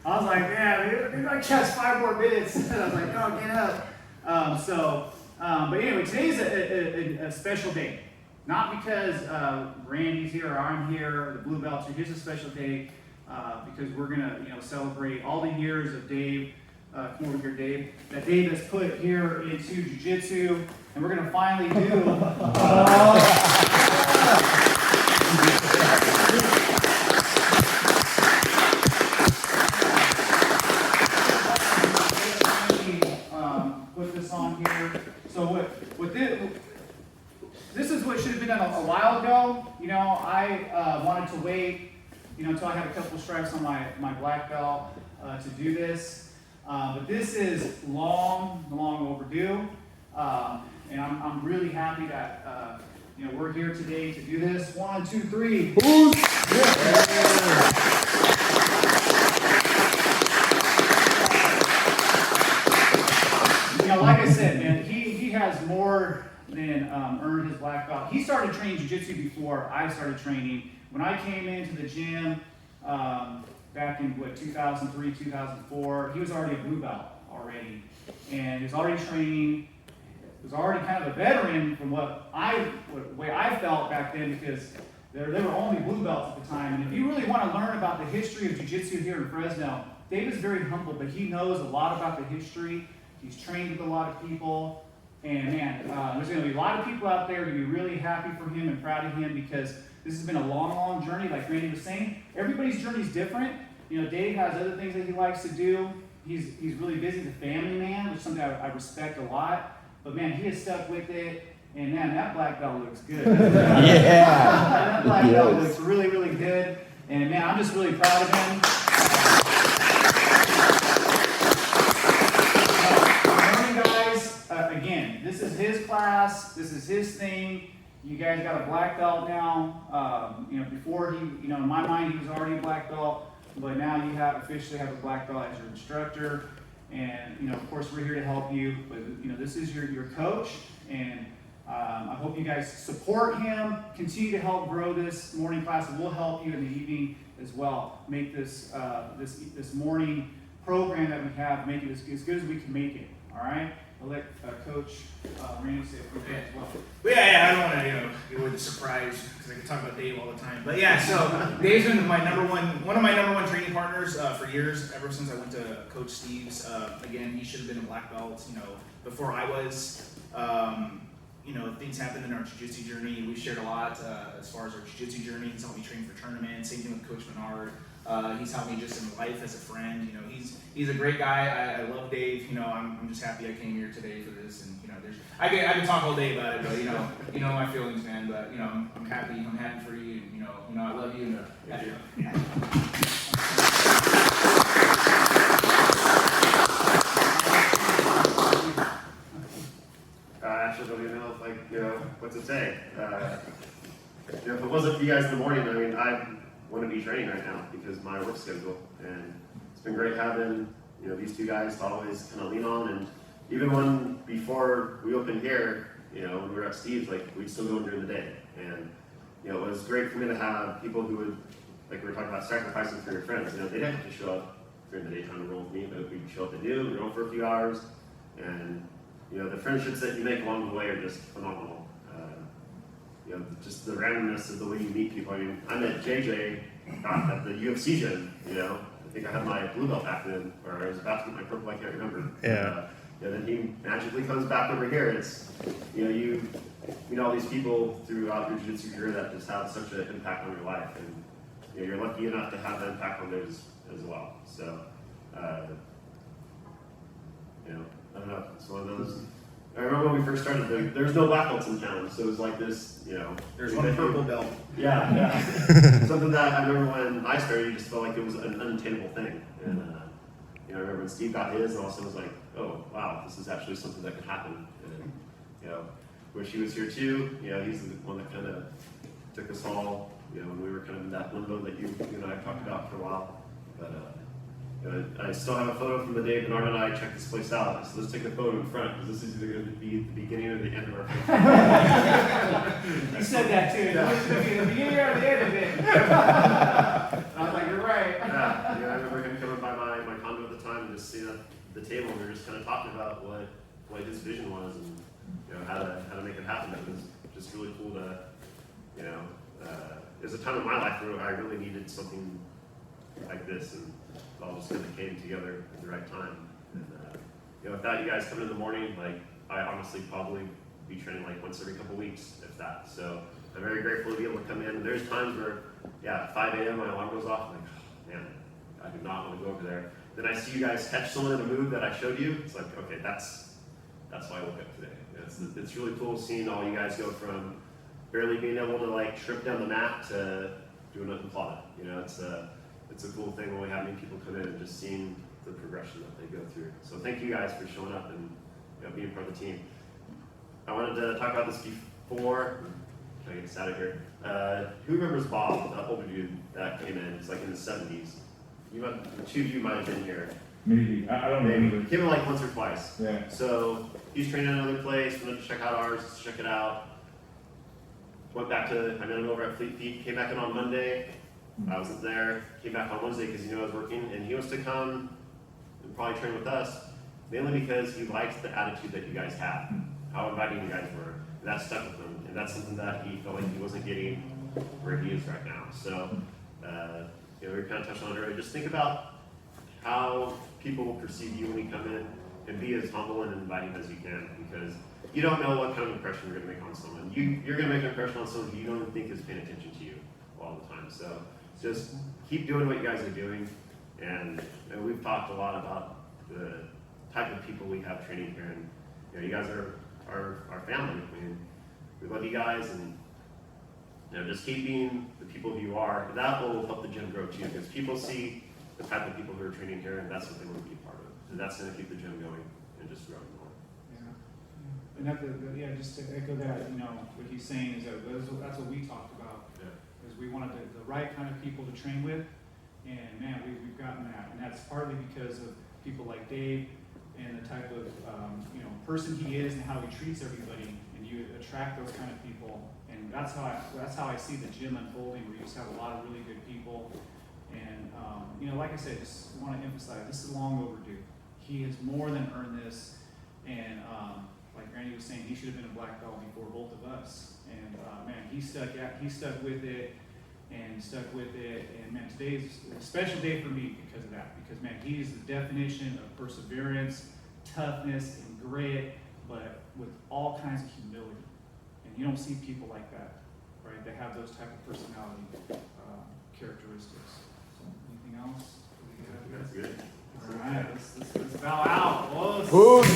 I was like, yeah, maybe I catch 5 more minutes. And I was like, oh, get up. But anyway, today's a special day. Not because Randy's here or I'm here, or the blue belts are. Here's a special day because we're gonna, celebrate all the years of Dave. Come over here, Dave. That Dave has put here into jiu-jitsu, and we're gonna finally do. Put this on here. So what this is what should have been done a while ago. I wanted to wait, until I had a couple stripes on my black belt to do this. But this is long overdue. And I'm really happy that, we're here today to do this. 1, 2, 3. Like I said, man, he has more than earned his black belt. He started training jiu-jitsu before I started training. When I came into the gym back in 2003, 2004, he was already a blue belt already, and he was already training. He was already kind of a veteran from the way I felt back then, because there were only blue belts at the time. And if you really want to learn about the history of jiu-jitsu here in Fresno, Dave is very humble, but he knows a lot about the history. He's trained with a lot of people, and man, there's going to be a lot of people out there to be really happy for him and proud of him, because this has been a long journey. Like Randy was saying, everybody's journey is different. Dave has other things that he likes to do. He's really busy. He's a family man, which is something I respect a lot. But man, he has stuck with it, and man, that black belt looks good. That black belt looks really good, and man, I'm just really proud of him. Again, this is his class. This is his thing. You guys got a black belt now. Before in my mind, he was already a black belt, but now you officially have a black belt as your instructor. And of course, we're here to help you. But this is your coach, and I hope you guys support him. Continue to help grow this morning class, and we'll help you in the evening as well. Make this morning program that we have, make it as good as we can make it. All right. I'll let Coach Randy say a few things as well. But yeah, I don't want to give away the surprise, because I can talk about Dave all the time. But yeah, so Dave's been one of my number one training partners for years, ever since I went to Coach Steve's. Again, he should have been a black belt, before I was. Things happened in our jiu-jitsu journey. We shared a lot as far as our jiu-jitsu journey. He's helped me train for tournaments. Same thing with Coach Menard. He's helped me just in life as a friend. He's a great guy. I love Dave. I'm just happy I came here today for this. And I can talk all day about it, but my feelings, man. But I'm happy. I'm happy for you. And I love you. And I actually don't even know what to say. If it wasn't for you guys in the morning, I want to be training right now because my work schedule, and it's been great having these two guys to always kind of lean on. And even when before we opened here, when we were at Steve's, we'd still go during the day, and it was great for me to have people who would, like we were talking about, sacrificing for your friends. They didn't have to show up during the daytime to roll with me, but we'd show up at noon, we'd roll for a few hours, and the friendships that you make along the way are just phenomenal. Just the randomness of the way you meet people. I met JJ at the UFC gym. I think I had my blue belt back then, or I was about to get my purple. I can't remember. Yeah. Then he magically comes back over here. It's you meet all these people throughout your jiu-jitsu career that just have such an impact on your life, and you're lucky enough to have that impact on theirs as well. So I don't know. It's one of those. I remember when we first started, there was no black belts in town, so it was like this, there's one purple belt. Yeah. Something that I remember when I started, you just felt like it was an unattainable thing. And I remember when Steve got his, and also was like, oh wow, this is actually something that could happen. And wish he was here too. He's the one that kind of took us all, when we were kind of in that limbo that you and I talked about for a while. But I still have a photo from the day Bernard and I checked this place out. So let's take a photo in front, because this is either going to be the beginning or the end of our You said that too. Yeah. It's going to be the beginning or the end of it. I was like, you're right. I remember him coming by my just sitting at the table and we were just kind of talking about what his vision was and how to make it happen. It was just really cool to, there's a time in my life where I really needed something like this, and it all just kind of came together at the right time. And without you guys coming in the morning, like I honestly probably be training like once every couple weeks, if that. So I'm very grateful to be able to come in. There's times where, 5 a.m. my alarm goes off. I'm like, oh, man, I do not want to go over there. Then I see you guys catch someone in a move that I showed you. It's like, okay, that's why I woke up today. It's really cool seeing all you guys go from barely being able to like trip down the mat to doing it in plot. It's a cool thing when we have new people come in and just seeing the progression that they go through. So thank you guys for showing up and being part of the team. I wanted to talk about this before. Can I get us out of here? Who remembers Bob, the older dude that came in? It's like in the 70s. Two of you might have been here. Maybe. I don't Maybe. remember. Came in like once or twice. Yeah. So he's training at another place, went to check out ours, check it out. I met him over at Fleet Feet, came back in on Monday. I wasn't there, came back on Wednesday because he knew I was working, and he wants to come and probably train with us, mainly because he likes the attitude that you guys have, how inviting you guys were. And that stuck with him, and that's something that he felt like he wasn't getting where he is right now. So, we kind of touched on it earlier. Just think about how people will perceive you when you come in, and be as humble and inviting as you can, because you don't know what kind of impression you're going to make on someone. You're going to make an impression on someone who you don't even think is paying attention to you all the time. So just keep doing what you guys are doing, and we've talked a lot about the type of people we have training here, and you guys are our family. I mean, we love you guys, and just keep being the people who you are. That will help the gym grow too, because people see the type of people who are training here, and that's what they want to be a part of. And that's going to keep the gym going and just growing more. Yeah. And just to echo that, what he's saying is that that's what we talked about. Yeah. Is we wanted the right kind of people to train with, and man, we've gotten that, and that's partly because of people like Dave and the type of person he is and how he treats everybody, and you attract those kind of people, and that's how I see the gym unfolding, where you just have a lot of really good people, and like I said, just want to emphasize, this is long overdue. He has more than earned this, and like Randy was saying, he should have been a black belt before both of us, and man, he stuck with it. And man, today's a special day for me because of that. Because man, he is the definition of perseverance, toughness, and grit, but with all kinds of humility. And you don't see people like that, right? They have those type of personality characteristics. So, anything else? That's good. All right, let's bow out. Who's